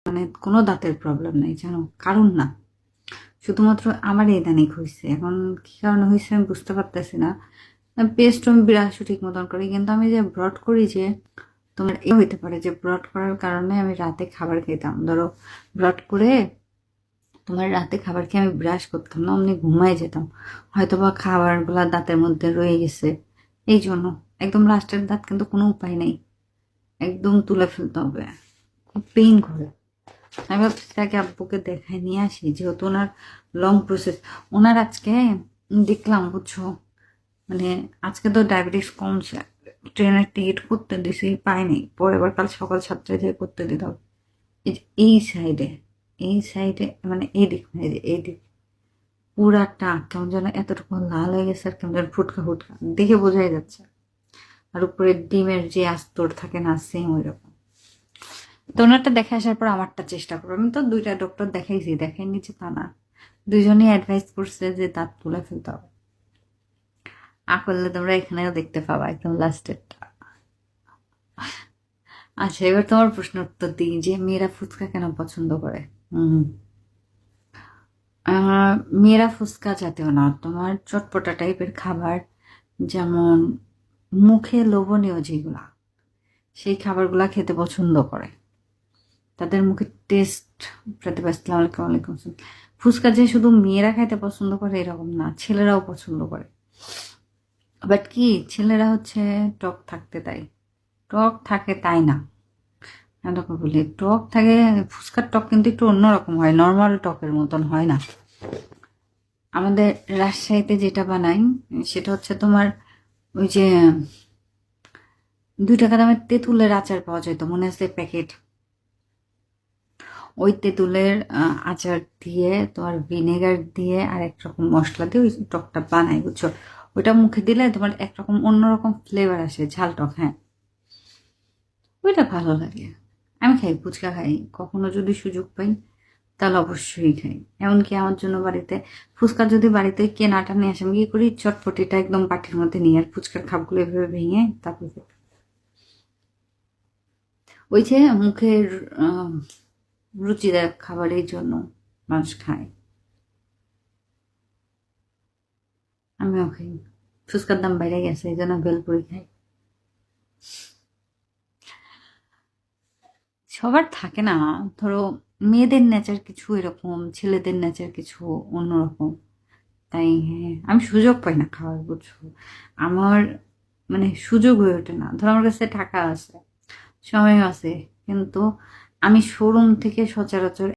মানে কোনো দাঁতের প্রবলেম নেই জানো, কারণ না, শুধুমাত্র আমার ইদানিং হয়েছে। এখন কি কারণে হয়েছে আমি বুঝতে পারতেছি না। পেস্ট আমি ব্রাশও ঠিক মতন করি, কিন্তু আমি যে ব্রড করি, যে তোমার এ হইতে পারে যে ব্রড করার কারণে আমি রাতে খাবার খেতাম, ধরো ব্রড করে তোমার রাতে খাবার খেয়ে আমি ব্রাশ করতাম না, অমনি ঘুমাই যেতাম, হয়তো বা খাবারগুলা দাঁতের মধ্যে রয়ে গেছে। এই জন্য একদম লাস্টের দাঁত কিন্তু কোনো উপায় নেই, একদম তুলে ফেলতে হবে, খুব পেইন করে। আমি ভাবছি তাকে আব্বুকে দেখায় নিয়ে আসি, যেহেতু ওনার লং প্রসেস। ওনার আজকে দেখলাম বুঝছো, মানে আজকে তো ডায়াবেটিস কমছে, ট্রেনের টিকিট করতে দিছি, পাইনি, পরের বার কাল সকাল 7টায় থেকে করতে দিতে হবে। এই সাইডে, এই সাইডে মানে এই দিক, মানে এই দিক পুরাটা কেমন যেন এতটুকু লাল হয়ে গেছে, আর কেমন যেন ফুটকা ফুটকা, দেখে বোঝাই যাচ্ছে। আর উপরে ডিমের যে আস্তর থাকে না, সেম ওই রকম। তো ওনারটা দেখে আসার পর আমারটা চেষ্টা করবো। আমি তো দুইটা ডক্টর দেখাইছি, দেখাই নিচ্ছে তা না, দুইজনই অ্যাডভাইস করছে যে দাঁত তুলে ফেলতে হবে। করলে তোমরা এখানেও দেখতে পাবা একদম লাস্টেরটা। আচ্ছা, এবার তোমার প্রশ্ন উত্তর দিই যে মেয়েরা ফুচকা কেন পছন্দ করে। হম মেয়েরা ফুচকা জাতীয় না, তোমার চটপটা টাইপের খাবার, যেমন মুখে লোভনীয় যেগুলা, সেই খাবারগুলা খেতে পছন্দ করে। তাদের মুখে টেস্ট, প্রতিভা। আসসালামু আলাইকুম। ওয়ালাইকুম আসসালাম। ফুচকা যে শুধু মেয়েরা খাইতে পছন্দ করে এরকম না, ছেলেরাও পছন্দ করে। বাট কি, ছেলেরা হচ্ছে টক থাকতে, তাই টক থাকে তাই না, আমি তোকে বলি টক থাকে। ফুচকার টক কিন্তু একটু অন্যরকম হয়, নর্মাল টকের মতন হয় না। আমাদের রাজশাহীতে যেটা বানাই সেটা হচ্ছে তোমার ওই যে 2 টাকা দামের তেঁতুলের আচার পাওয়া যায়, তো মনে আছে প্যাকেট, ওই তেঁতুলের আচার দিয়ে তোমার ভিনেগার দিয়ে আর একরকম মশলা দিয়ে ওই টকটা বানাই, বুঝছো। ওইটা মুখে দিলে তোমার একরকম অন্যরকম ফ্লেভার আসে, ঝাল টক, হ্যাঁ, ওইটা ভালো লাগে। আমি খাই, ফুচকা খাই, কখনো যদি সুযোগ পাই তাহলে অবশ্যই খাই। এমনকি আমার জন্য বাড়িতে ফুচকা যদি বাড়িতে কেনাটা নিয়ে আসে, আমি কি করি, চটপটিটা একদম বাটির মধ্যে নিয়ে আর ফুচকার খাপগুলো এভাবে ভেঙে তারপর ওই যে মুখের রুচিদায়ক খাবারের জন্য মানুষ খায়, আমিও খাই। ফুচকার দাম বেড়ে গেছে, এই জন্য ভেলপুরি খাই। সবার থাকে না, ধরো মেয়েদের নেচার কিছু এরকম, ছেলেদের নেচার কিছু অন্যরকম। তাই হ্যাঁ, আমি সুযোগ পাই না খাওয়ার, বুঝছো। আমার মানে সুযোগ হয়ে ওঠে না, ধরো আমার কাছে টাকা আছে, সময় আছে, কিন্তু আমি শোরুম থেকে সচরাচর